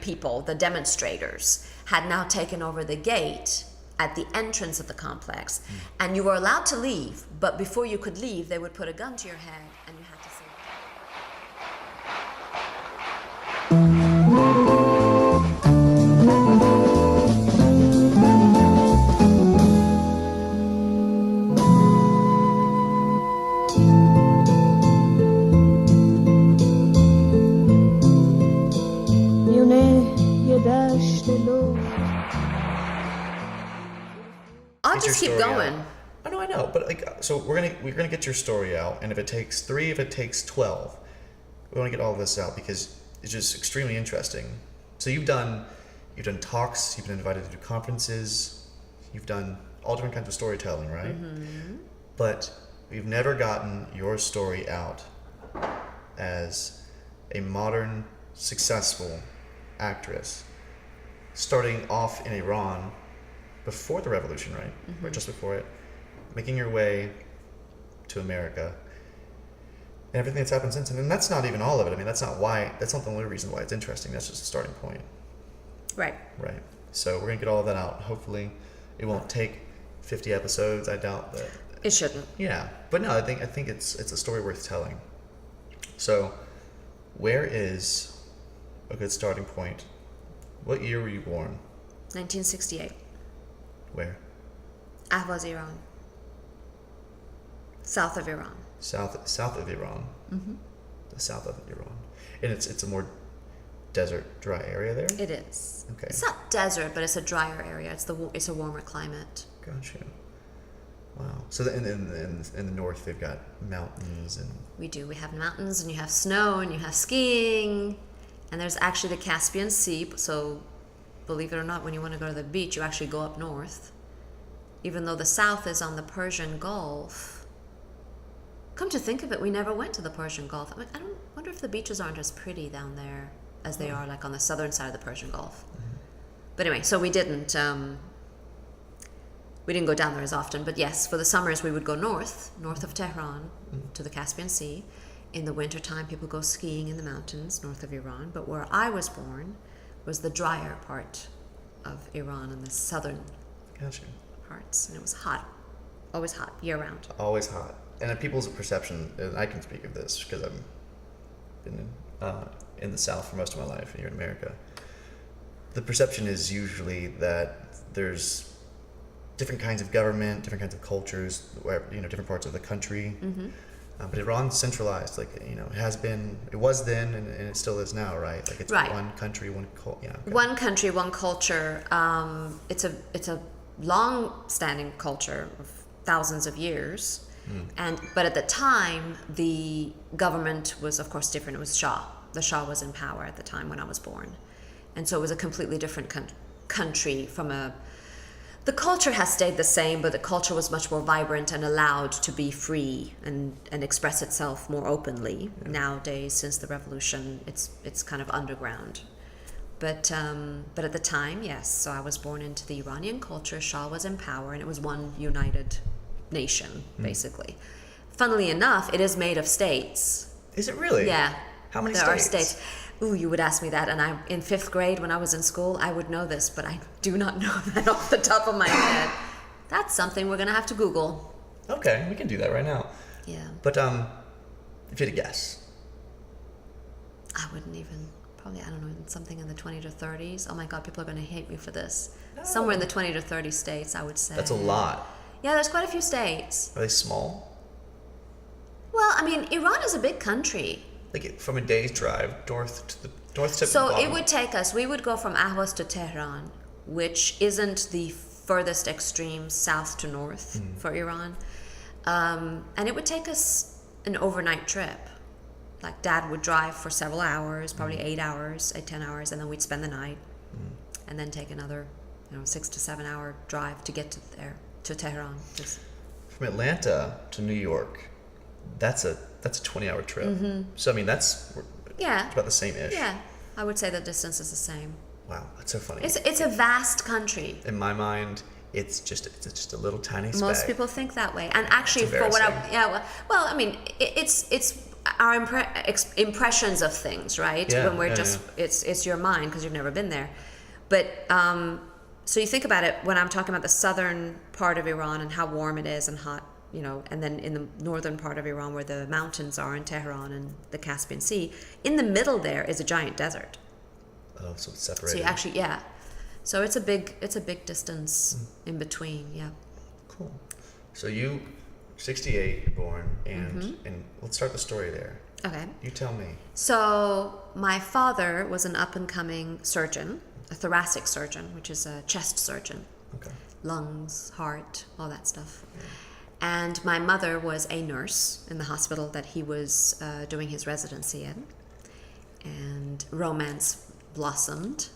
people, the demonstrators, had now taken over the gate at the entrance of the complex, and you were allowed to leave, but before you could leave, they would put a gun to your head, and you had to say... I'll just keep going. I know, but so we're gonna get your story out, and if it takes 3, if it takes 12, we want to get all this out because it's just extremely interesting. So you've done talks, you've been invited to do conferences, you've done all different kinds of storytelling, right? Mm-hmm. But we've never gotten your story out as a modern, successful actress, starting off in Iran before the revolution, right? Mm-hmm. Or just before it, making your way to America, and everything that's happened since. And that's not even all of it. I mean, that's not the only reason why it's interesting. That's just a starting point. Right. Right. So we're gonna get all of that out. Hopefully, it won't take 50 episodes. I doubt that. It shouldn't. Yeah, but no, I think it's a story worth telling. So, where is a good starting point? What year were you born? 1968. Where? Ahvaz, Iran. South of Iran. South of Iran. Mm-hmm. The south of Iran, and it's a more desert, dry area there. It is. Okay. It's not desert, but it's a drier area. It's a warmer climate. Gotcha. Wow. So in the north, they've got mountains and. We do. We have mountains, and you have snow, and you have skiing, and there's actually the Caspian Sea. So, believe it or not, when you want to go to the beach, you actually go up north. Even though the south is on the Persian Gulf. Come to think of it, we never went to the Persian Gulf. I don't wonder if the beaches aren't as pretty down there as they are like on the southern side of the Persian Gulf. Mm-hmm. But anyway, so we didn't go down there as often. But yes, for the summers we would go north of Tehran to the Caspian Sea. In the wintertime, people go skiing in the mountains north of Iran. But where I was born was the drier part of Iran in the southern parts. And it was hot. Always hot, year-round. Always hot. And people's perception, and I can speak of this because I've been in the South for most of my life here in America. The perception is usually that there's different kinds of government, different kinds of cultures, different parts of the country. Mm-hmm. But Iran's centralized, it was then, and it still is now, right? Like it's right. One country, one culture. Yeah. Okay. One country, one culture. It's a long-standing culture of thousands of years. But at the time, the government was, of course, different. It was Shah. The Shah was in power at the time when I was born. And so it was a completely different country the culture has stayed the same, but the culture was much more vibrant and allowed to be free and express itself more openly. Yeah. Nowadays, since the revolution, it's kind of underground. But at the time, yes. So I was born into the Iranian culture. Shah was in power, and it was one united nation, basically. Funnily enough, it is made of states. Is it really? Yeah. How many states? There are states. Ooh, you would ask me that, and in 5th grade when I was in school, I would know this, but I do not know that off the top of my head. That's something we're going to have to Google. Okay, we can do that right now. Yeah. But if you had to guess. I wouldn't even, probably, I don't know, something in the 20 to 30s. Oh my God, people are going to hate me for this. No. Somewhere in the 20 to 30 states, I would say. That's a lot. Yeah, there's quite a few states. Are they small? Well, I mean, Iran is a big country. Like from a day's drive, north to the bottom. So it would take us, we would go from Ahvaz to Tehran, which isn't the furthest extreme south to north for Iran. And it would take us an overnight trip. Like Dad would drive for several hours, probably 10 hours, and then we'd spend the night and then take another 6 to 7 hour drive to get to Tehran. From Atlanta to New York, that's a 20-hour trip. Mm-hmm. So I mean that's about the same-ish. Yeah, I would say the distance is the same. Wow, that's so funny. It's a vast country. In my mind, it's just a little tiny speck. Most people think that way, and actually, for what I well, I mean, it's our impressions of things, right? Yeah, When we're yeah, just it's your mind because you've never been there. But so you think about it when I'm talking about the southern part of Iran and how warm it is and hot, and then in the northern part of Iran where the mountains are in Tehran and the Caspian Sea, in the middle there is a giant desert. Oh, so it's separated. So you actually, yeah. So it's a big distance in between, yeah. Cool. So you, 68, you're born, and let's start the story there. Okay. You tell me. So my father was an up-and-coming surgeon, a thoracic surgeon, which is a chest surgeon. Okay. Lungs, heart, all that stuff. Yeah. And my mother was a nurse in the hospital that he was doing his residency in. And romance blossomed.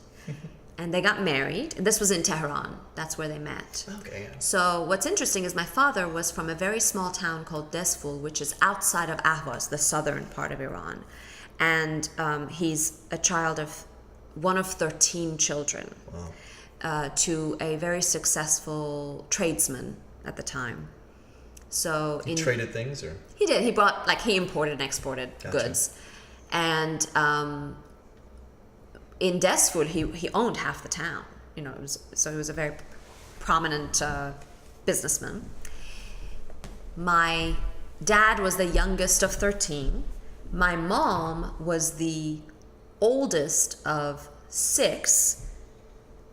And they got married. And this was in Tehran. That's where they met. Okay. Yeah. So what's interesting is my father was from a very small town called Desful, which is outside of Ahvaz, the southern part of Iran. And he's a child of one of 13 children. Wow. To a very successful tradesman at the time. So he traded things, or he did. He brought he imported and exported goods, and in Desful he owned half the town. So he was a very prominent businessman. My dad was the youngest of 13. My mom was the oldest of 6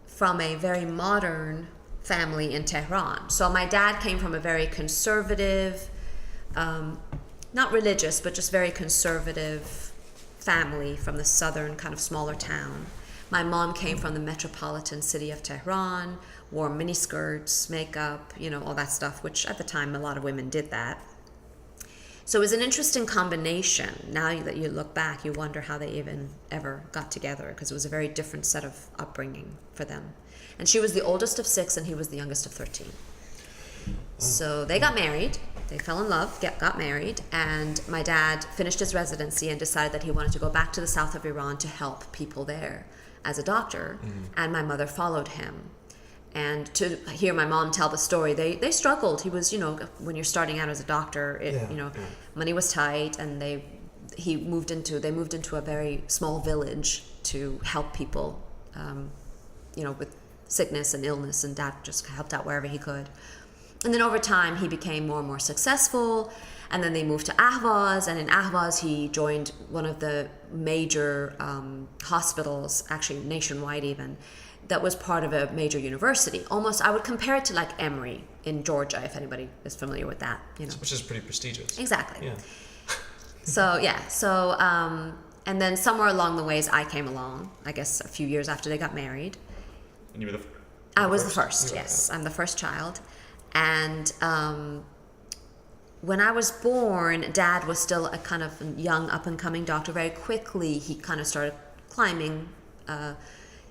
from a very modern family in Tehran. So my dad came from a very conservative, not religious, but just very conservative family from the southern kind of smaller town. My mom came from the metropolitan city of Tehran, wore miniskirts, makeup, all that stuff, which at the time a lot of women did that. So it was an interesting combination. Now that you look back, you wonder how they even ever got together, because it was a very different set of upbringing for them. And she was the oldest of 6, and he was the youngest of 13. So they got married. They fell in love, got married, and my dad finished his residency and decided that he wanted to go back to the south of Iran to help people there as a doctor, and my mother followed him. And to hear my mom tell the story, they struggled. He was, when you're starting out as a doctor, money was tight, and they moved into a very small village to help people, with sickness and illness, and Dad just helped out wherever he could. And then over time, he became more and more successful, and then they moved to Ahvaz, and in Ahvaz, he joined one of the major hospitals, actually nationwide even, that was part of a major university. Almost, I would compare it to like Emory in Georgia, if anybody is familiar with that. Which is pretty prestigious. Exactly. Yeah. So, and then somewhere along the ways, I came along, I guess a few years after they got married. And you were I was the first, yes. I'm the first child. And when I was born, Dad was still a kind of young, up-and-coming doctor. Very quickly, he kind of started climbing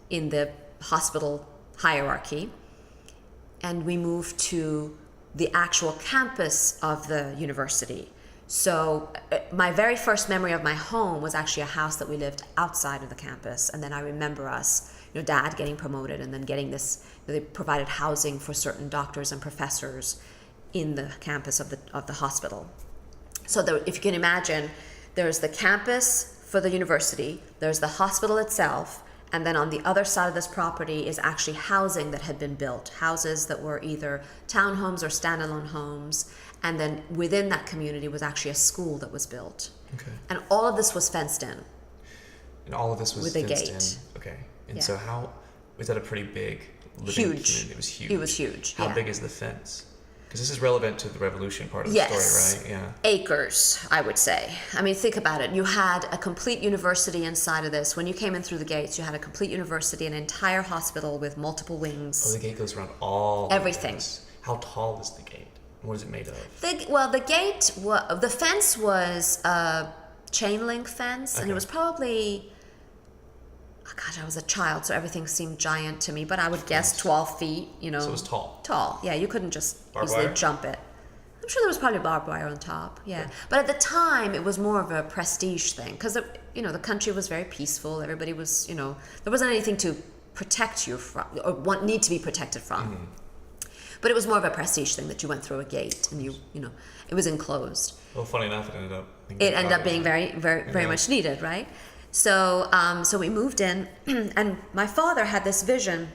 in the hospital hierarchy. And we moved to the actual campus of the university. So my very first memory of my home was actually a house that we lived outside of the campus. And then I remember us, Dad getting promoted and then getting this, they provided housing for certain doctors and professors in the campus of the hospital. So if you can imagine, there's the campus for the university, there's the hospital itself, and then on the other side of this property is actually housing that had been built, houses that were either townhomes or standalone homes, and then within that community was actually a school that was built. Okay. And all of this was fenced in. And all of this was with a fenced gate. in. Okay. And Yeah. so how was that a pretty big living Huge. community? It was huge. It was huge. How yeah. big is the fence? Because this is relevant to the revolution part of the Yes. story, right? Yeah. Acres, I would say. I mean, think about it. You had a complete university inside of this. When you came in through the gates, you had a complete university, an entire hospital with multiple wings. Oh, the gate goes around all Everything. of this. How tall is the gate? What is it made of? The fence was a chain link fence, and it was probably, I was a child, so everything seemed giant to me, but I would guess 12 feet, So it was tall. Tall, yeah, you couldn't just Barbed easily wire? jump it. I'm sure there was probably barbed wire on top, yeah. But at the time, it was more of a prestige thing, because, the country was very peaceful, everybody was, there wasn't anything to protect you from, or need to be protected from. But it was more of a prestige thing that you went through a gate and you know, it was enclosed. Well, funny enough, it ended up being very much needed, right? So so we moved in, and my father had this vision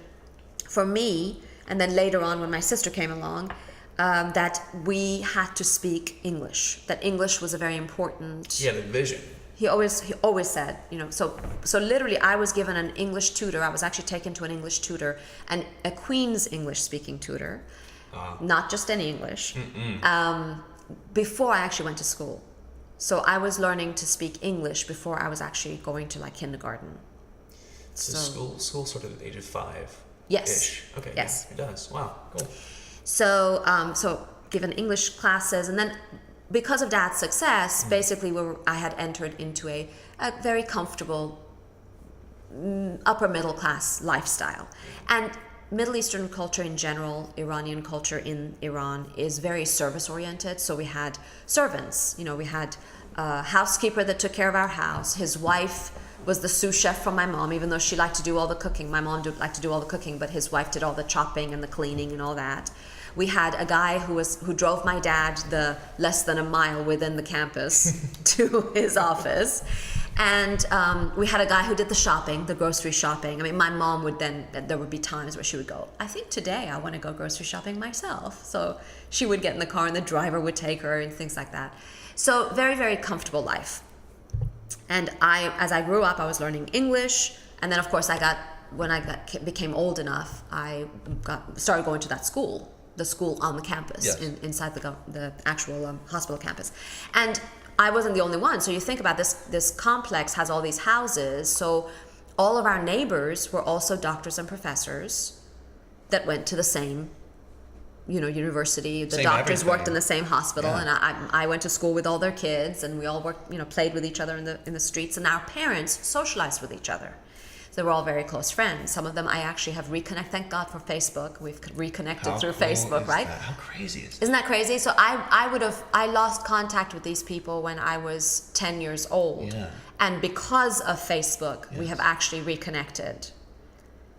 for me, and then later on when my sister came along, that we had to speak English. That English was a very important. He had a vision. He always said, you know, so literally I was given an English tutor. I was actually taken to an English tutor, and a Queen's English speaking tutor, not just any English, before I actually went to school. So I was learning to speak English before I was actually going to like kindergarten. So school started at the age of 5. Yes. Ish. Okay. Yes. Yeah, it does. Wow. Cool. So so given English classes, and then because of Dad's success, basically I had entered into a very comfortable upper middle class lifestyle. And Middle Eastern culture in general, Iranian culture in Iran is very service oriented. So we had servants, you know, we had a housekeeper that took care of our house. His wife was the sous chef from my mom, even though she liked to do all the cooking. My mom liked to do all the cooking, but his wife did all the chopping and the cleaning and all that. We had a guy who drove my dad the less than a mile within the campus to his office. And we had a guy who did the shopping, the grocery shopping. I mean, my mom there would be times where she would go, I think today I want to go grocery shopping myself. So she would get in the car and the driver would take her and things like that. So very, very comfortable life. And as I grew up, I was learning English. And then, of course, when I became old enough, I started going to that school, the school on the campus, yes. inside the actual hospital campus. And I wasn't the only one. So you think about this complex has all these houses. So all of our neighbors were also doctors and professors that went to the same, you know, university. The Same doctors everything. worked in the same hospital, Yeah. and I went to school with all their kids, and we all worked, you know, played with each other in the streets, and our parents socialized with each other. So they were all very close friends. Some of them I actually have reconnected. Thank God for Facebook. We've reconnected through Facebook, right? How crazy is that? Isn't that crazy? So I lost contact with these people when I was 10 years old. Yeah. And because of Facebook, we Yes. have actually reconnected.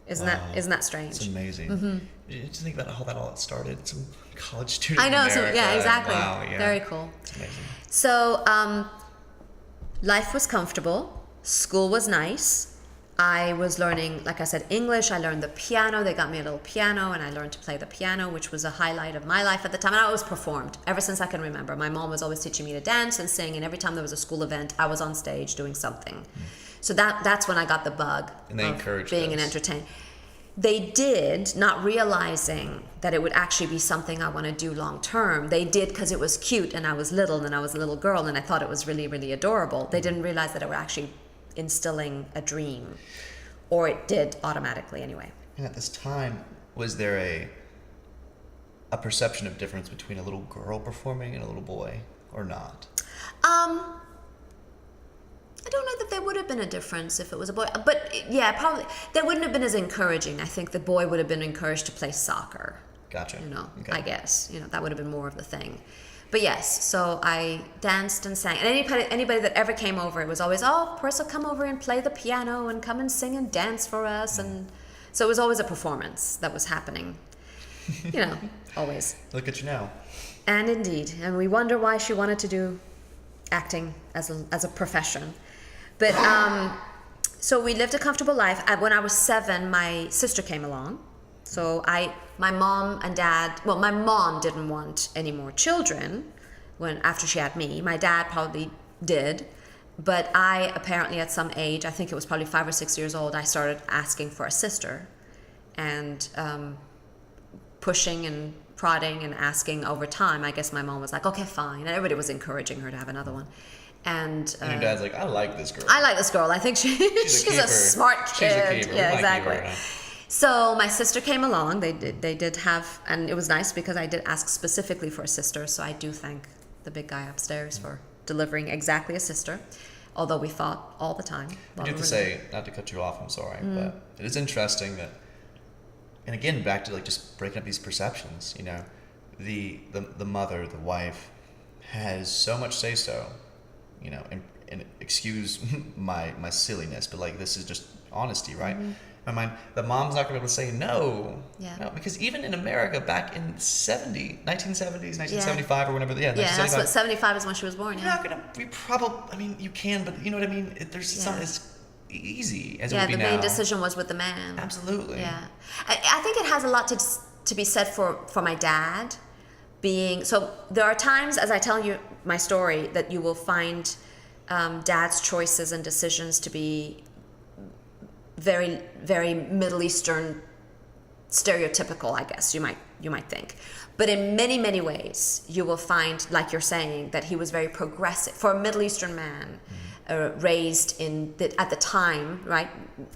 Isn't that strange? It's amazing. Mm-hmm. Did you think about how that all started? Some college student. I know. In So America. yeah, exactly. Wow, yeah. Very cool. It's amazing. So life was comfortable. School was nice. I was learning, like I said, English. I learned the piano. They got me a little piano, and I learned to play the piano, which was a highlight of my life at the time. And I always performed ever since I can remember. My mom was always teaching me to dance and sing, and every time there was a school event, I was on stage doing something. So that's when I got the bug And they of encouraged being an this. entertainer. They did, not realizing that it would actually be something I want to do long term. They did because it was cute, and I was little, and I was a little girl, and I thought it was really, really adorable. They didn't realize that it was actually instilling a dream, or it did automatically anyway. And at this time, was there a perception of difference between a little girl performing and a little boy, or not? I don't know that there would have been a difference if it was a boy, but yeah, probably they wouldn't have been as encouraging. I think the boy would have been encouraged to play soccer. Gotcha. You know, Okay. I guess, you know, that would have been more of the thing. But yes, so I danced and sang. And anybody that ever came over, it was always, oh, Parisa, come over and play the piano and come and sing and dance for us. And so it was always a performance that was happening, you know, always. Look at you now. And indeed, and we wonder why she wanted to do acting as a profession. But so we lived a comfortable life. When I was 7, my sister came along. So my mom and dad, well, my mom didn't want any more children after she had me. My dad probably did. But I apparently at some age, I think it was probably 5 or 6 years old, I started asking for a sister. And pushing and prodding and asking over time, I guess my mom was like, okay, fine. And everybody was encouraging her to have another one. And your dad's like, I like this girl. I like this girl. I think she's a smart kid. She's a keeper. Yeah, We like exactly. you, right? So my sister came along. They did have, and it was nice because I did ask specifically for a sister. So I do thank the big guy upstairs for delivering exactly a sister. Although we fought all the time. I do have to say, not to cut you off, I'm sorry, but it is interesting that, and again, back to like just breaking up these perceptions. You know, the mother, the wife, has so much say so. You know, and excuse my silliness, but like this is just honesty, right? my mind, the mom's not going to be able to say no. Yeah. No, because even in America back in 1970s, 1975 Yeah. or whenever, Yeah, that's what 75 is when she was born. You're Yeah. not going to be I mean, you can, but you know what I mean? It's not as easy as it would be now. Yeah, the main decision was with the man. Absolutely. Yeah. I think it has a lot to be said for my dad being, so there are times, as I tell you my story, that you will find dad's choices and decisions to be very, very Middle Eastern stereotypical, I guess you might think. But in many, many ways, you will find, like you're saying, that he was very progressive for a Middle Eastern man, raised at the time, right,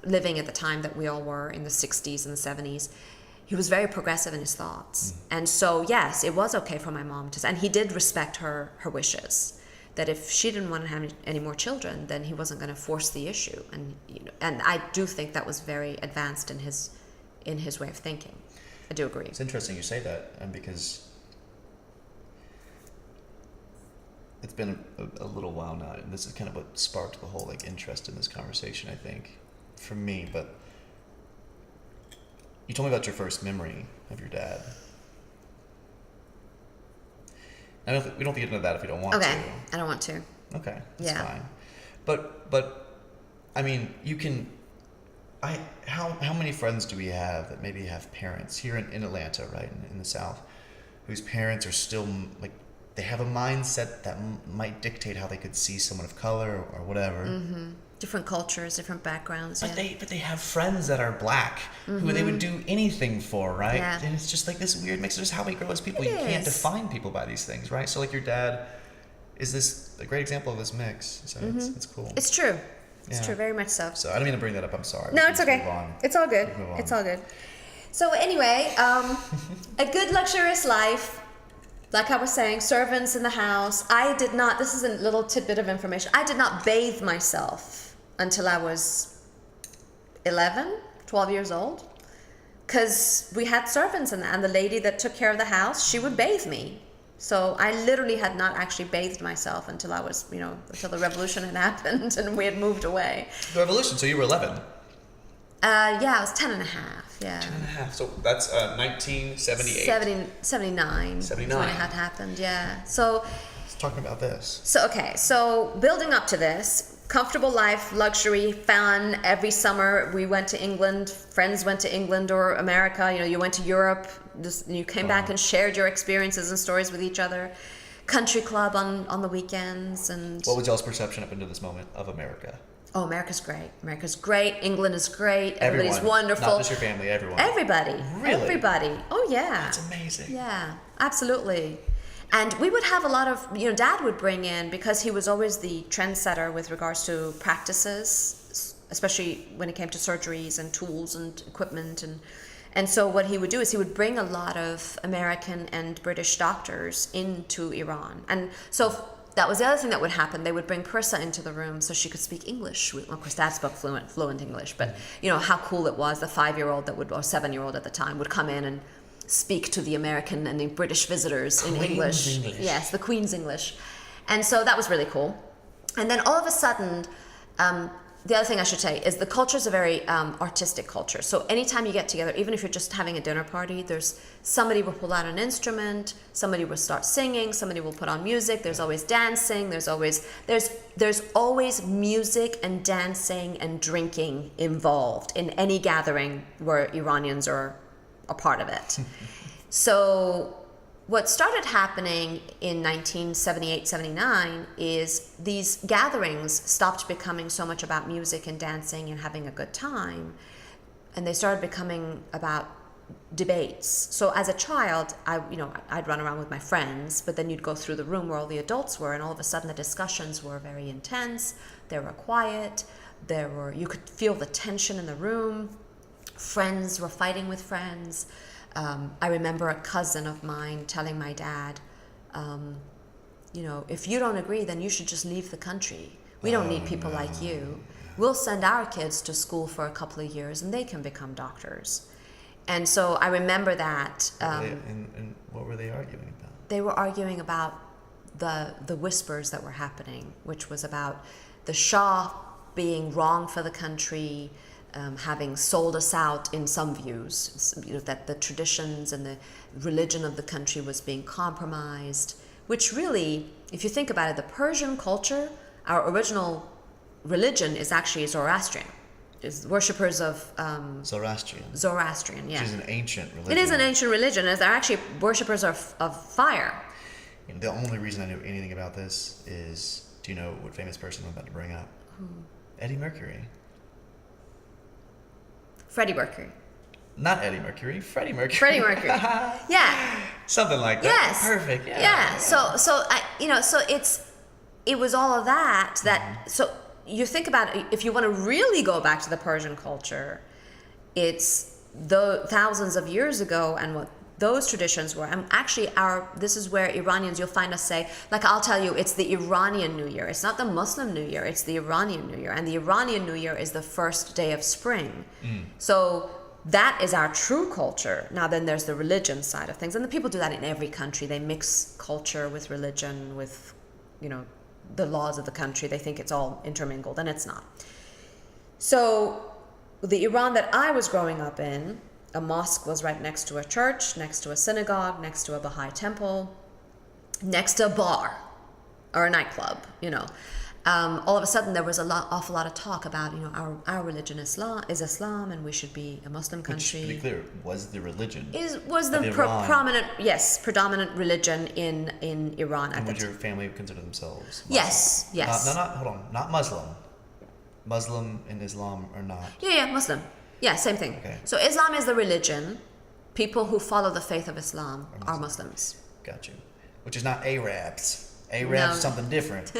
living at the time that we all were in the 60s and the 70s. He was very progressive in his thoughts. And so, yes, it was okay for my mom to, and he did respect her wishes. That if she didn't want to have any more children, then he wasn't going to force the issue. And I do think that was very advanced in his way of thinking. I do agree. It's interesting you say that, and because it's been a little while now, and this is kind of what sparked the whole interest in this conversation, I think, for me. But you told me about your first memory of your dad. We don't have to get into that if you don't want to. Okay, I don't want to. Okay, that's fine. But I mean, you can. How many friends do we have that maybe have parents here in Atlanta, right, in the South, whose parents are still they have a mindset that might dictate how they could see someone of color or whatever. Mm-hmm. Different cultures, different backgrounds. But they have friends that are black who they would do anything for, right? Yeah. And it's just this weird mix of just how we grow as people. You can't define people by these things, right? So your dad is a great example of this mix. So it's cool. It's true. It's true, very much so. So I didn't mean to bring that up. I'm sorry. No, it's okay. It's all good. It's all good. So anyway, a good luxurious life. Like I was saying, servants in the house. I did not, this is a little tidbit of information. I did not bathe myself until I was 11, 12 years old. Because we had servants and the lady that took care of the house, she would bathe me. So I literally had not actually bathed myself until I was, until the revolution had happened and we had moved away. The revolution, so you were 11? Yeah, I was 10 and a half, yeah. 10 and a half. So that's 1978. 79. 79. When it had happened, yeah. So let's talk about this. So building up to this, comfortable life, luxury, fun. Every summer we went to England. Friends went to England or America. You went to Europe. You came back and shared your experiences and stories with each other. Country club on the weekends. And what was y'all's perception up until this moment of America? Oh, America's great. America's great. England is great. Everybody's Everyone, wonderful. not just your family, everyone. Everybody. Really? Everybody. Oh, yeah. That's amazing. Yeah, absolutely. And we would have a lot of, Dad would bring in, because he was always the trendsetter with regards to practices, especially when it came to surgeries and tools and equipment. And so what he would do is he would bring a lot of American and British doctors into Iran. And so that was the other thing that would happen. They would bring Parisa into the room so she could speak English. Of course, Dad spoke fluent English, but how cool it was. The 5-year-old or 7-year-old at the time would come in and speak to the American and the British visitors in English. Yes, the Queen's English. And so that was really cool. And then all of a sudden, the other thing I should say is the culture is a very artistic culture. So anytime you get together, even if you're just having a dinner party, there's somebody will pull out an instrument, somebody will start singing, somebody will put on music. There's always dancing. There's always music and dancing and drinking involved in any gathering where Iranians are a part of it. So what started happening in 1978-79 is these gatherings stopped becoming so much about music and dancing and having a good time, and they started becoming about debates. So as a child, I'd run around with my friends, but then you'd go through the room where all the adults were, and all of a sudden the discussions were very intense. They were quiet. You could feel the tension in the room. Friends were fighting with friends. I remember a cousin of mine telling my dad, if you don't agree, then you should just leave the country. We don't need people like you. We'll send our kids to school for a couple of years and they can become doctors. And so I remember that. And what were they arguing about? They were arguing about the whispers that were happening, which was about the Shah being wrong for the country, having sold us out in some views, that the traditions and the religion of the country was being compromised, which really, if you think about it, the Persian culture, our original religion is actually Zoroastrian. Is worshippers of Zoroastrian, yeah. Which is an ancient religion. It is an ancient religion, as they're actually worshippers of fire. And the only reason I knew anything about this is, do you know what famous person I'm about to bring up? Who? Eddie Mercury. Freddie Mercury. Not Eddie Mercury, Freddie Mercury. Freddie Mercury. Yeah. Something like that. Yes. Perfect. Yeah. Yeah. So it was all of that. So you think about it, if you want to really go back to the Persian culture, it's the thousands of years ago and what those traditions were. And actually, this is where Iranians, you'll find us say, like I'll tell you, it's the Iranian New Year. It's not the Muslim New Year, it's the Iranian New Year. And the Iranian New Year is the first day of spring. So that is our true culture. Now then there's the religion side of things. And the people do that in every country. They mix culture with religion, with, the laws of the country. They think it's all intermingled, and it's not. So the Iran that I was growing up in, a mosque was right next to a church, next to a synagogue, next to a Baha'i temple, next to a bar or a nightclub, All of a sudden there was awful lot of talk about, our religion is Islam, and we should be a Muslim country. Which, to be clear, was the religion. Was the predominant religion in Iran at the time. And would your family consider themselves Muslim? Yes. Hold on. Not Muslim. Muslim and Islam are not. Yeah, Muslim. Yeah, same thing. Okay. So Islam is the religion. People who follow the faith of Islam are Muslims. Got you. Which is not Arabs. Arabs is something different.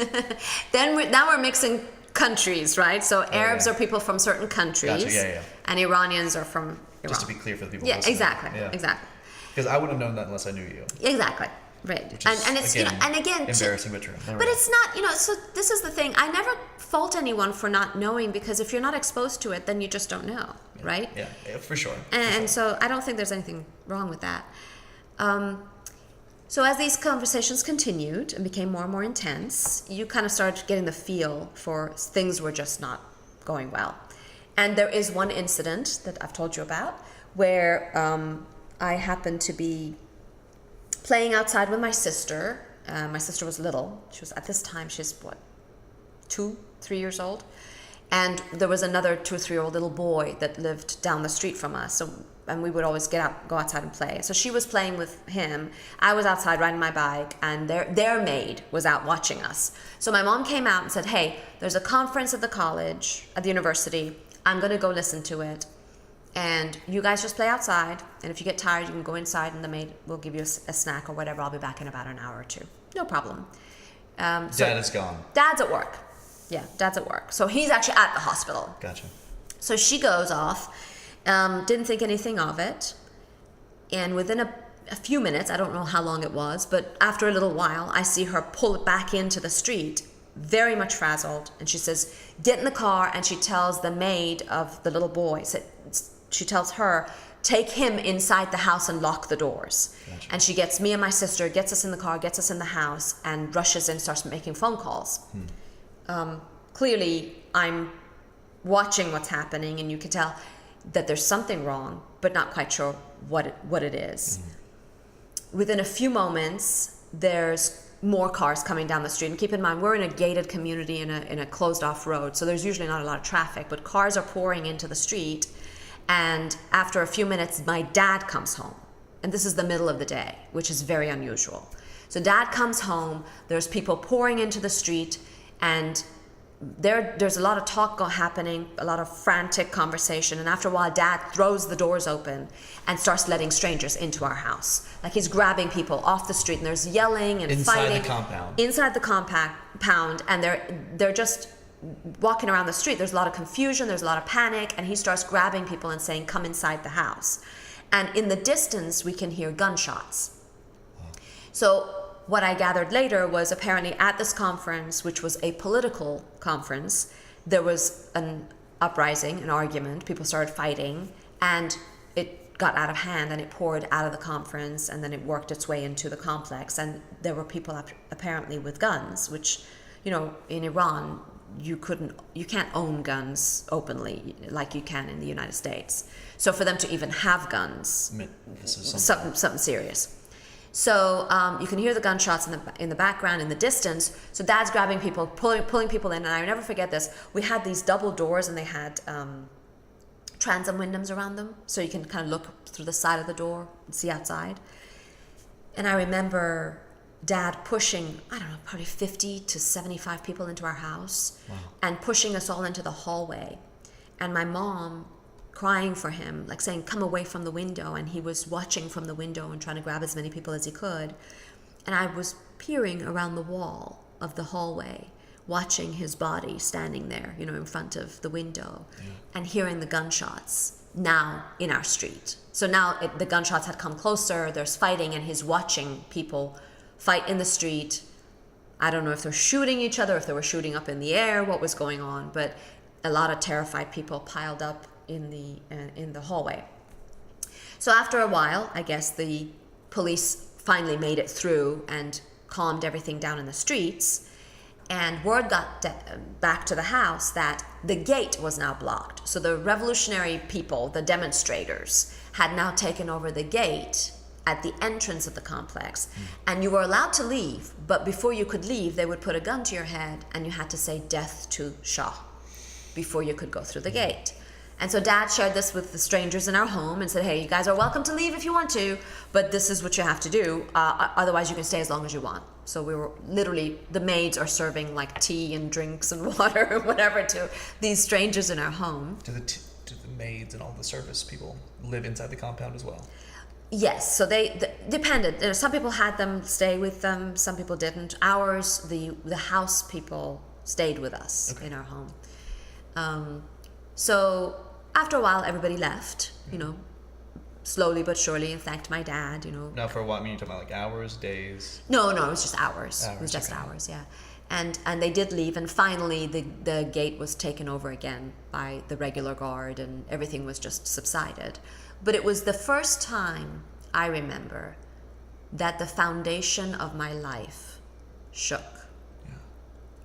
Now we're mixing countries, right? So Arabs are people from certain countries. Gotcha. Yeah. And Iranians are from Iran. Just to be clear for the people Yeah, listening. exactly. Because I wouldn't have known that unless I knew you. Exactly. Right. Which is, and it's again embarrassing but true. But it's not, so this is the thing. I never fault anyone for not knowing, because if you're not exposed to it, then you just don't know, right? Yeah, for sure. And so I don't think there's anything wrong with that. So as these conversations continued and became more and more intense, you kind of started getting the feel for things were just not going well. And there is one incident that I've told you about where I happened to be playing outside with my sister. My sister was little. She was, at this time, she's 2, 3 years old. And there was another 2 or 3-year-old little boy that lived down the street from us. And we would always go outside and play. So she was playing with him. I was outside riding my bike, and their maid was out watching us. So my mom came out and said, "Hey, there's a conference at the university. I'm going to go listen to it. And you guys just play outside. And if you get tired, you can go inside, and the maid will give you a snack or whatever. I'll be back in about an hour or 2. No problem." Dad is gone. Dad's at work. Yeah, Dad's at work. So he's actually at the hospital. Gotcha. So she goes off. Didn't think anything of it. And within a few minutes, I don't know how long it was, but after a little while, I see her pull it back into the street, very much frazzled. And she says, "Get in the car." And she tells the maid of the little boy, she tells her, "Take him inside the house and lock the doors." Gotcha. And she gets me and my sister, gets us in the car, gets us in the house, and rushes in, starts making phone calls. Clearly, I'm watching what's happening, and you can tell that there's something wrong, but not quite sure what it is. Within a few moments, there's more cars coming down the street. And keep in mind, we're in a gated community in a closed-off road, so there's usually not a lot of traffic, but cars are pouring into the street. And after a few minutes, my dad comes home. And this is the middle of the day, which is very unusual. So Dad comes home, there's people pouring into the street, and there's a lot of talk happening, a lot of frantic conversation, and after a while Dad throws the doors open and starts letting strangers into our house. Like he's grabbing people off the street, and there's yelling and fighting. Inside the compound, and they're just walking around the street. There's a lot of confusion, there's a lot of panic, and he starts grabbing people and saying, "Come inside the house." And in the distance, we can hear gunshots. So what I gathered later was apparently at this conference, which was a political conference, there was an uprising, an argument, people started fighting, and it got out of hand, and it poured out of the conference, and then it worked its way into the complex, and there were people apparently with guns, which, in Iran, you can't own guns openly like you can in the United States. So for them to even have guns, I mean, this is something serious. So you can hear the gunshots in the background, in the distance. So Dad's grabbing people, pulling people in, and I never forget this. We had these double doors, and they had transom windows around them, so you can kind of look through the side of the door and see outside. And I remember Dad pushing, I don't know, probably 50 to 75 people into our house. Wow. And pushing us all into the hallway. And my mom crying for him, like saying, come away from the window. And he was watching from the window and trying to grab as many people as he could. And I was peering around the wall of the hallway, watching his body standing there, in front of the window, and hearing the gunshots now in our street. So now the gunshots had come closer, there's fighting, and he's watching people fight in the street. I don't know if they're shooting each other, if they were shooting up in the air, what was going on, but a lot of terrified people piled up in the hallway. So after a while, I guess the police finally made it through and calmed everything down in the streets, and word got back to the house that the gate was now blocked. So the revolutionary people, the demonstrators, had now taken over the gate at the entrance of the complex, and you were allowed to leave, but before you could leave, they would put a gun to your head, and you had to say death to Shah before you could go through the gate. And so Dad shared this with the strangers in our home and said, hey, you guys are welcome to leave if you want to, but this is what you have to do. Otherwise, you can stay as long as you want. So we were literally, the maids are serving like tea and drinks and water or whatever to these strangers in our home. Do the maids and all the service people live inside the compound as well? Yes, so they depended. Some people had them stay with them, some people didn't. Ours, the house people stayed with us in our home. So after a while, everybody left, slowly but surely, and thanked my dad, Now for a while, I mean, you're talking about like hours, days? No, it was just hours. It was just hours, yeah. And they did leave, and finally the gate was taken over again by the regular guard, and everything was just subsided. But it was the first time I remember that the foundation of my life shook,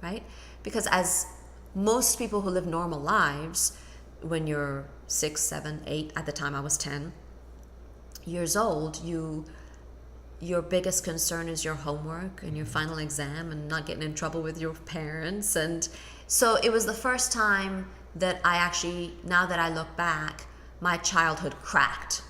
right? Because as most people who live normal lives, when you're 6, 7, 8, at the time I was 10 years old, your biggest concern is your homework and your final exam and not getting in trouble with your parents. And so it was the first time that I actually, now that I look back, my childhood cracked,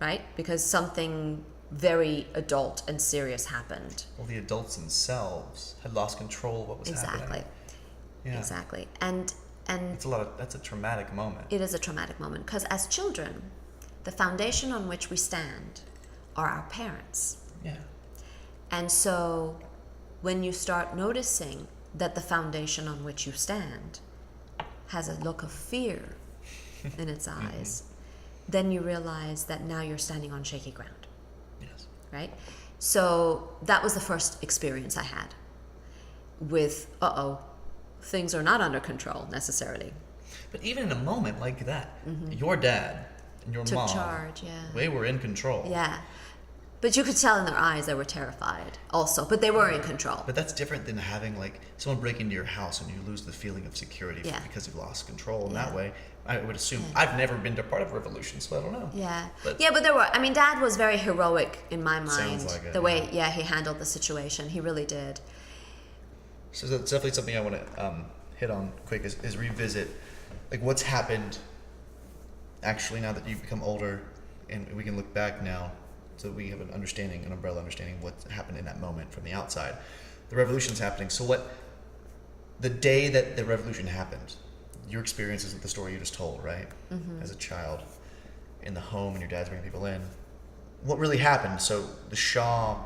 right? Because something very adult and serious happened. Well, the adults themselves had lost control of what was happening. Yeah. Exactly. And that's a traumatic moment. It is a traumatic moment because as children, the foundation on which we stand are our parents. Yeah. And so when you start noticing that the foundation on which you stand has a look of fear in its eyes, then you realize that now you're standing on shaky ground. Yes. Right? So that was the first experience I had with, things are not under control necessarily. But even in a moment like that, your dad and your mom took charge, they were in control. Yeah. But you could tell in their eyes they were terrified also, but they were in control. But that's different than having like someone break into your house and you lose the feeling of security because you've lost control. In that way, I would assume, I've never been to part of a revolution, so I don't know. Yeah. But there were, Dad was very heroic in my mind. Sounds like it. The way, he handled the situation. He really did. So that's definitely something I want to hit on quick is revisit like what's happened actually now that you've become older and we can look back now so we have an umbrella understanding what happened in that moment from the outside. The revolution's happening. So the day that the revolution happened, your experiences with the story you just told, right? As a child in the home and your dad's bringing people in. What really happened? So the Shah,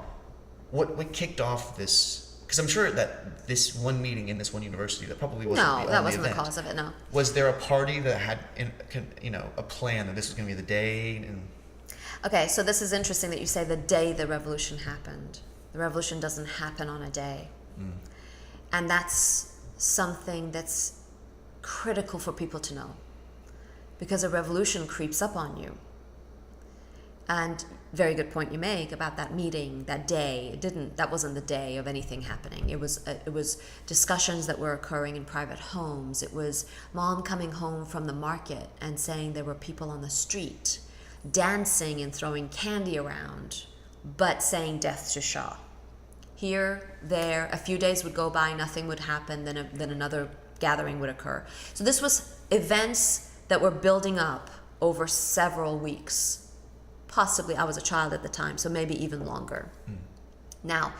what kicked off this? Because I'm sure that this one meeting in this one university, that probably wasn't the only event. No, that wasn't the cause of it, no. Was there a party that had, a plan that this was going to be the day? Okay, so this is interesting that you say the day the revolution happened. The revolution doesn't happen on a day. And that's something that's critical for people to know. Because a revolution creeps up on you. And very good point you make about that meeting, that day. That wasn't the day of anything happening. It was discussions that were occurring in private homes. It was mom coming home from the market and saying there were people on the street dancing and throwing candy around, but saying death to Shah. Here, there, a few days would go by, nothing would happen, then another gathering would occur. So this was events that were building up over several weeks. Possibly, I was a child at the time, so maybe even longer. Now,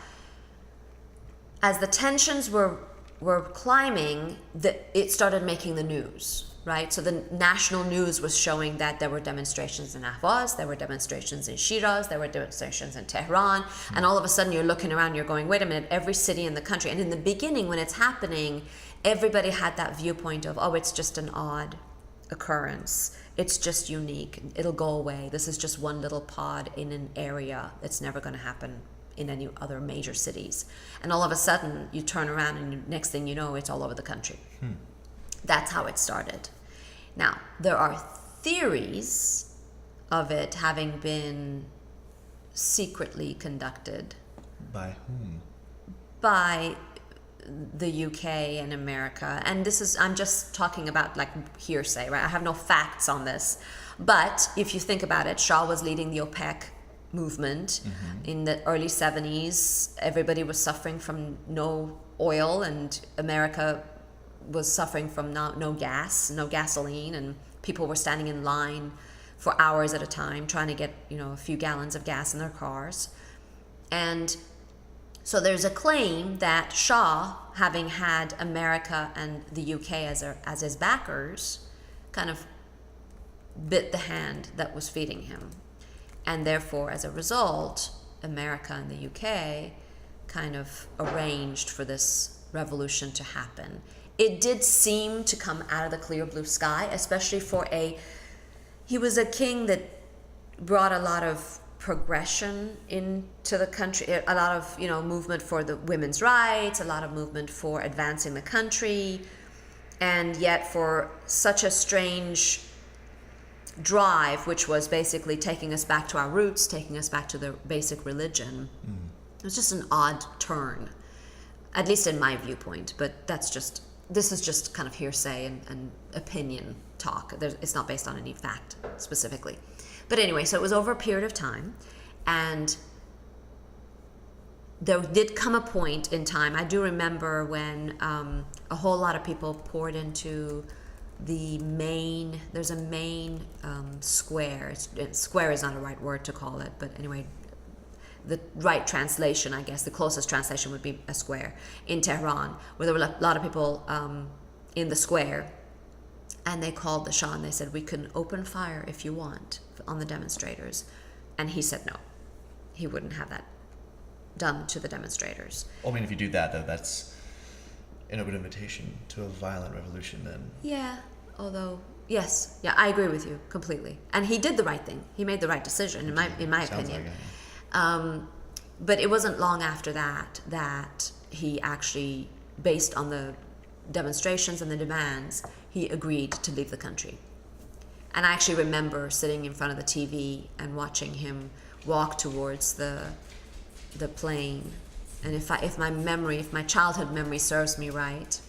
as the tensions were climbing, it started making the news, right? So the national news was showing that there were demonstrations in Ahvaz, there were demonstrations in Shiraz, there were demonstrations in Tehran, and all of a sudden you're looking around, you're going, wait a minute, every city in the country. And in the beginning, when it's happening, everybody had that viewpoint of, oh, it's just an odd occurrence. It's just unique. It'll go away. This is just one little pod in an area. It's never going to happen in any other major cities. And all of a sudden, you turn around and next thing you know, it's all over the country. That's how it started. Now, there are theories of it having been secretly conducted. By whom? By the UK and America, and I'm just talking about like hearsay, right? I have no facts on this, but if you think about it, Shah was leading the OPEC movement in the early 70s. Everybody was suffering from no oil, and America was suffering from no gas, no gasoline, and people were standing in line for hours at a time trying to get a few gallons of gas in their cars. And so there's a claim that Shah, having had America and the UK as his backers, kind of bit the hand that was feeding him. And therefore, as a result, America and the UK kind of arranged for this revolution to happen. It did seem to come out of the clear blue sky, especially he was a king that brought a lot of progression into the country, a lot of movement for the women's rights, a lot of movement for advancing the country, and yet for such a strange drive, which was basically taking us back to our roots, taking us back to the basic religion. It was just an odd turn, at least in my viewpoint, but this is just kind of hearsay and opinion talk. It's not based on any fact specifically. But anyway, so it was over a period of time, and there did come a point in time, I do remember when a whole lot of people poured into there's a main square. Square is not a right word to call it, but anyway, the right translation, I guess, the closest translation would be a square in Tehran, where there were a lot of people in the square, and they called the Shah and they said, we can open fire if you want on the demonstrators. And he said no. He wouldn't have that done to the demonstrators. Well, I mean, if you do that, though, that's an open invitation to a violent revolution then. Yeah, although, yes, yeah, I agree with you completely. And he did the right thing. He made the right decision, in my opinion. Like it. But it wasn't long after that he actually, based on the demonstrations and the demands, he agreed to leave the country. And I actually remember sitting in front of the TV and watching him walk towards the plane. And if my childhood memory serves me right,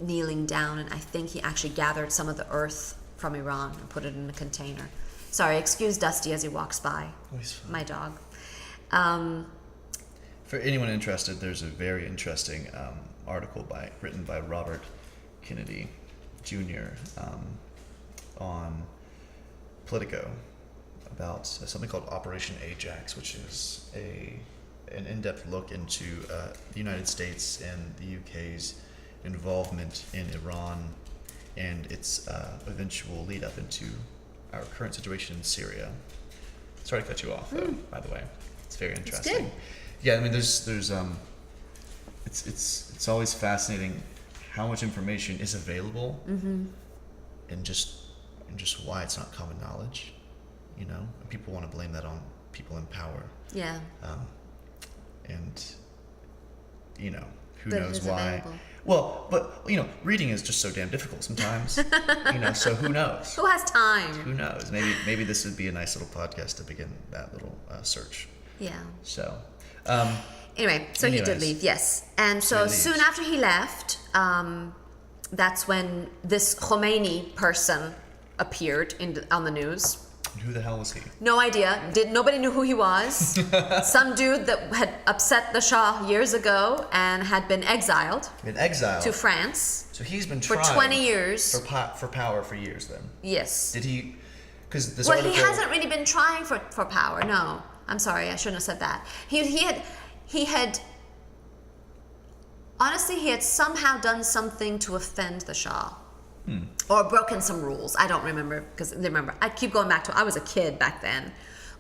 kneeling down, and I think he actually gathered some of the earth from Iran and put it in a container. Sorry, excuse Dusty as he walks by, my dog. For anyone interested, there's a very interesting article written by Robert Kennedy Jr. On Politico about something called Operation Ajax, which is an in-depth look into the United States and the UK's involvement in Iran and its eventual lead up into our current situation in Syria. Sorry to cut you off, though. By the way, it's very interesting. It's good. Yeah, I mean, there's it's always fascinating how much information is available, and just why it's not common knowledge. And people want to blame that on people in power. Yeah. And Who That it knows is why? available. Well, but reading is just so damn difficult sometimes. So who knows? Who has time? Who knows? Maybe this would be a nice little podcast to begin that little search. Yeah. So, Anyway, so he did anyways. leave, yes. And So so he leaves. soon after he left, that's when this Khomeini person appeared on the news. who the hell was he? No idea. Nobody knew who he was. Some dude that had upset the Shah years ago and had been exiled In exile. to France So he's been for trying 20 years. for power for years. Then Yes. did he? Because this Well, article. he hasn't really been trying for power. No, I'm sorry, I shouldn't have said that. He had honestly, he had somehow done something to offend the Shah. Or broken some rules. I don't remember, because remember, I keep going back to, I was a kid back then.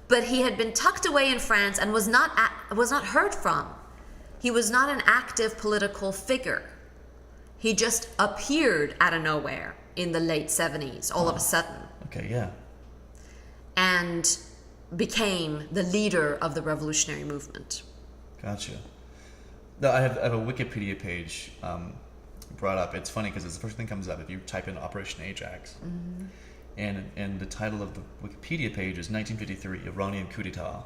But he had been tucked away in France and was not heard from. He was not an active political figure. He just appeared out of nowhere in the late 70s, all of a sudden, Okay, yeah. and became the leader of the revolutionary movement. Gotcha. No, I have a Wikipedia page brought up. It's funny because it's the first thing that comes up if you type in Operation Ajax. And the title of the Wikipedia page is 1953, Iranian coup d'etat.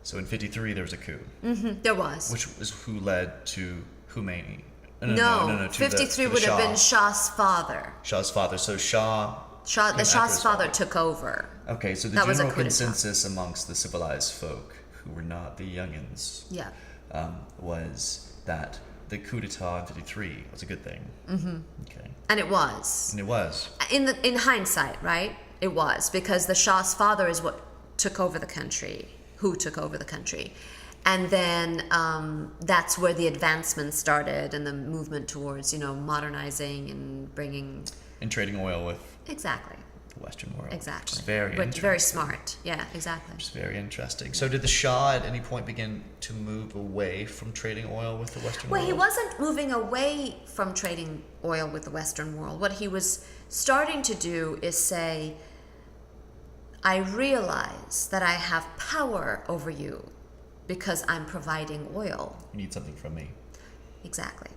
So in 53 there was a coup, There was. which was who led to Khomeini. No, to 53 the would have Shah. been Shah's father. Shah's father. So Shah. The came after Shah's his father took over. Okay, so the That was a general coup d'etat. consensus amongst the civilized folk, who were not the youngins, Yeah. was that the coup d'etat in 53 was a good thing. Okay. And it was. And it was. In hindsight, right? It was, because the Shah's father is what took over the country, who took over the country. And then that's where the advancement started and the movement towards, modernizing and bringing... And trading oil with Exactly. the Western world. Exactly. Which is very But interesting. very smart. Yeah, exactly. Which is very interesting. So did the Shah at any point begin to move away from trading oil with the Western Well, world? he wasn't moving away from trading oil with the Western world. What he was starting to do is say, I realize that I have power over you because I'm providing oil. You need something from me. Exactly.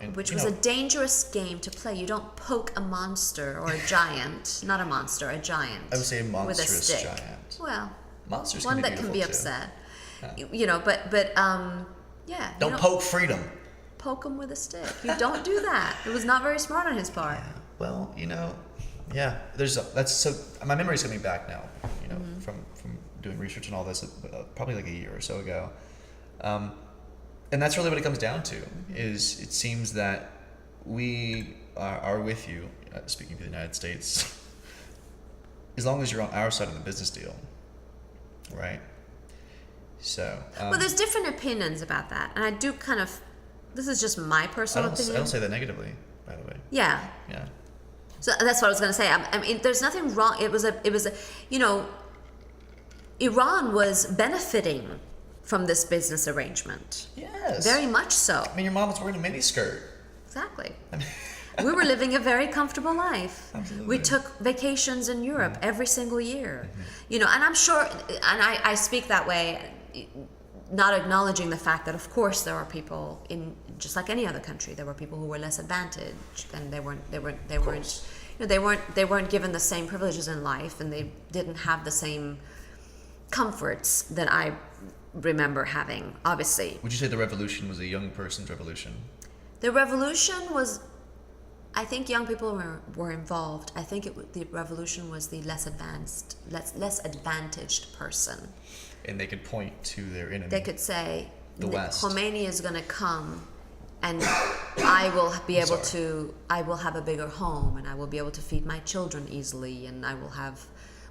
And, Which was a dangerous game to play. You don't poke a monster or a giant, not a monster, a giant. I would say a with monstrous a stick. giant. Well, Monsters one can be that can be beautiful, too. upset. But yeah. you Don't poke freedom. Poke him with a stick. You don't do that. It was not very smart on his part. Well, yeah. That's so. My memory's coming back now. From doing research and all this, probably like a year or so ago, and that's really what it comes down to. Is it seems that we are with you, speaking for the United States, as long as you're on our side of the business deal, right? So. Well, there's different opinions about that, and I do kind of. This is just my personal I opinion. don't say that negatively, by the way. Yeah. Yeah. So that's what I was going to say. I mean, there's nothing wrong. It was a, Iran was benefiting from this business arrangement. Yes. Very much so. I mean, your mom was wearing a miniskirt. Exactly. We were living a very comfortable life. Absolutely. We took vacations in Europe every single year. And I'm sure, and I speak that way, not acknowledging the fact that, of course, there are people in, just like any other country, there were people who were less advantaged, and they weren't given the same privileges in life, and they didn't have the same comforts that I remember having, obviously. Would you say the revolution was a young person's revolution? The revolution was, I think young people were involved. I think the revolution was the less advantaged person. And they could point to their enemy. They could say, The West. Khomeini is going to come, and I will be able to, I will have a bigger home, and I will be able to feed my children easily, and I will have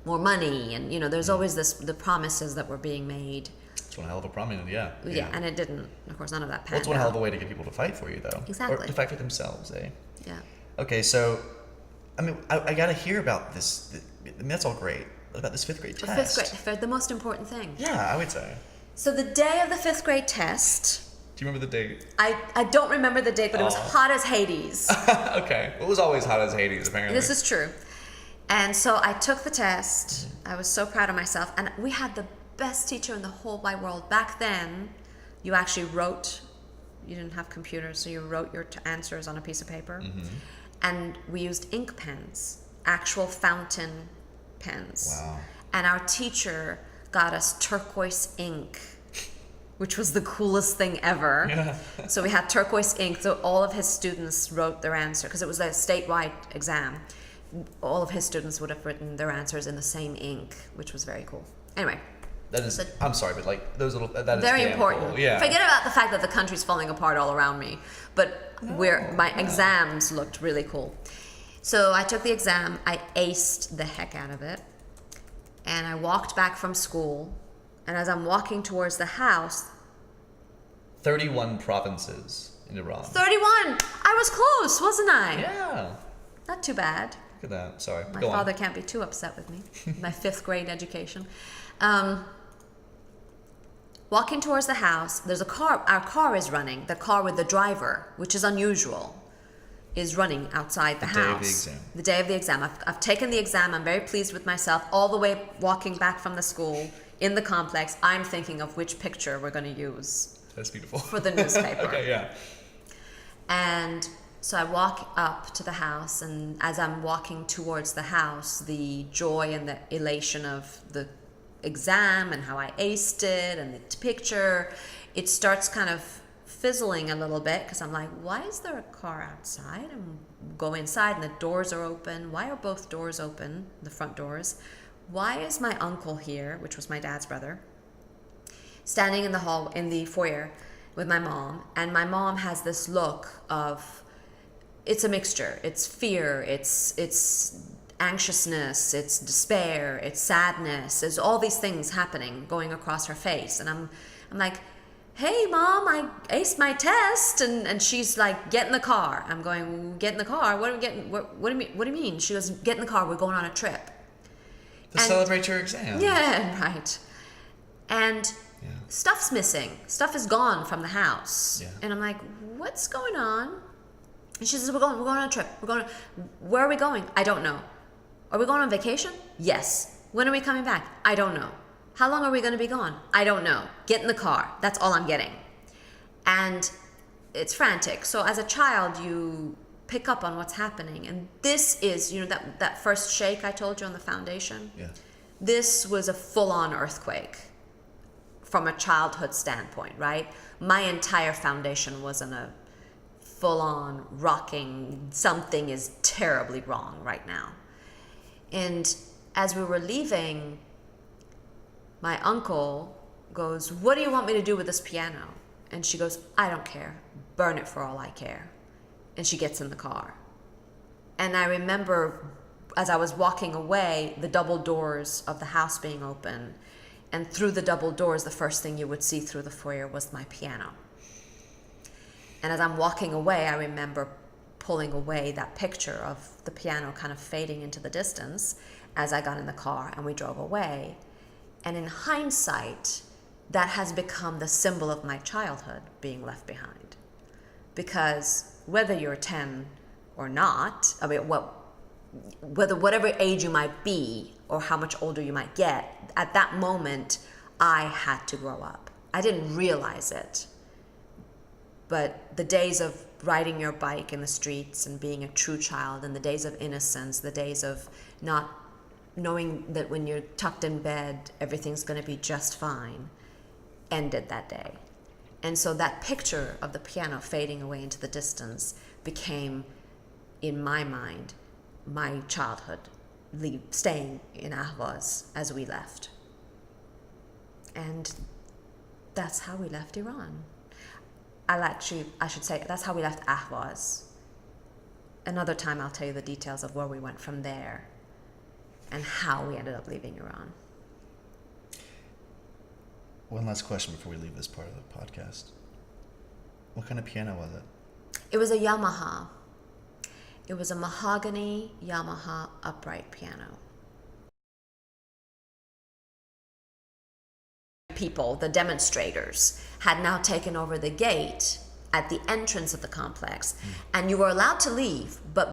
more money, and there's always the promises that were being made. It's one hell of a prominent, yeah. Yeah, and it didn't. Of course, none of that Well, panned it's one hell of a out. way to get people to fight for you, though. Exactly. Or to fight for themselves, eh? Yeah. Okay, so, I mean, I got to hear about this. I mean, that's all great. What about this fifth grade The test? fifth grade, the most important thing. Yeah, I would say. So the day of the fifth grade test, Do you remember the date? I don't remember the date, but it was hot as Hades. Okay. It was always hot as Hades, apparently. This is true. And so I took the test. I was so proud of myself. And we had the best teacher in the whole wide world. Back then, you actually wrote You didn't have computers, so you wrote your answers on a piece of paper. And we used ink pens, actual fountain pens. Wow. And our teacher got us turquoise ink, which was the coolest thing ever. Yeah. So we had turquoise ink, so all of his students wrote their answer, because it was a statewide exam. All of his students would have written their answers in the same ink, which was very cool. Anyway. That is, I'm sorry, but like those little, that is very damn important. Cool. Yeah. Forget about the fact that the country's falling apart all around me, but my exams looked really cool. So I took the exam, I aced the heck out of it, and I walked back from school, and as I'm walking towards the house... 31 provinces in Iran. 31! I was close, wasn't I? Yeah. Not too bad. Look at that. Sorry. My Go father on. can't be too upset with me. My 5th grade education. Walking towards the house, there's a car. Our car is running. The car with the driver, which is unusual, is running outside the house. The day of the exam. The day of the exam. I've taken the exam. I'm very pleased with myself. All the way walking back from the school in the complex, I'm thinking of which picture we're going to use. That's beautiful. For the newspaper. Okay, yeah. And so I walk up to the house, and as I'm walking towards the house, the joy and the elation of the exam and how I aced it and the picture, it starts kind of fizzling a little bit, because I'm like, why is there a car outside? And go inside and the doors are open. Why are both doors open, the front doors? Why is my uncle here, which was my dad's brother, standing in the hall, in the foyer with my mom? And my mom has this look of, it's a mixture. It's fear, it's anxiousness, it's despair, it's sadness. There's all these things happening, going across her face. And I'm like, hey Mom, I aced my test. And she's like, get in the car. I'm going, get in the car? What are we getting? What do you mean? She goes, get in the car, we're going on a trip. To celebrate your exam. Yeah, right. And stuff's missing. Stuff is gone from the house. Yeah. And I'm like, what's going on? And she says, we're going on a trip. Where are we going? I don't know. Are we going on vacation? Yes. When are we coming back? I don't know. How long are we going to be gone? I don't know. Get in the car. That's all I'm getting. And it's frantic. So as a child, you pick up on what's happening. And this is, that first shake I told you on the foundation? Yeah. This was a full-on earthquake from a childhood standpoint, right? My entire foundation was in a full-on rocking, something is terribly wrong right now. And as we were leaving, my uncle goes, what do you want me to do with this piano? And she goes, I don't care. Burn it for all I care. And she gets in the car. And I remember, as I was walking away, the double doors of the house being open. And through the double doors, the first thing you would see through the foyer was my piano. And as I'm walking away, I remember pulling away that picture of the piano kind of fading into the distance as I got in the car and we drove away. And in hindsight, that has become the symbol of my childhood being left behind. Because whether you're 10 or not, I mean, whatever age you might be or how much older you might get, at that moment, I had to grow up. I didn't realize it. But the days of riding your bike in the streets and being a true child, and the days of innocence, the days of not knowing that when you're tucked in bed, everything's going to be just fine, ended that day. And so that picture of the piano fading away into the distance became, in my mind, my childhood, staying in Ahvaz as we left. And that's how we left Iran. I should say, that's how we left Ahvaz. Another time I'll tell you the details of where we went from there and how we ended up leaving Iran. One last question before we leave this part of the podcast. What kind of piano was it? It was a Yamaha. It was a mahogany Yamaha upright piano. People, the demonstrators, had now taken over the gate at the entrance of the complex, and you were allowed to leave, but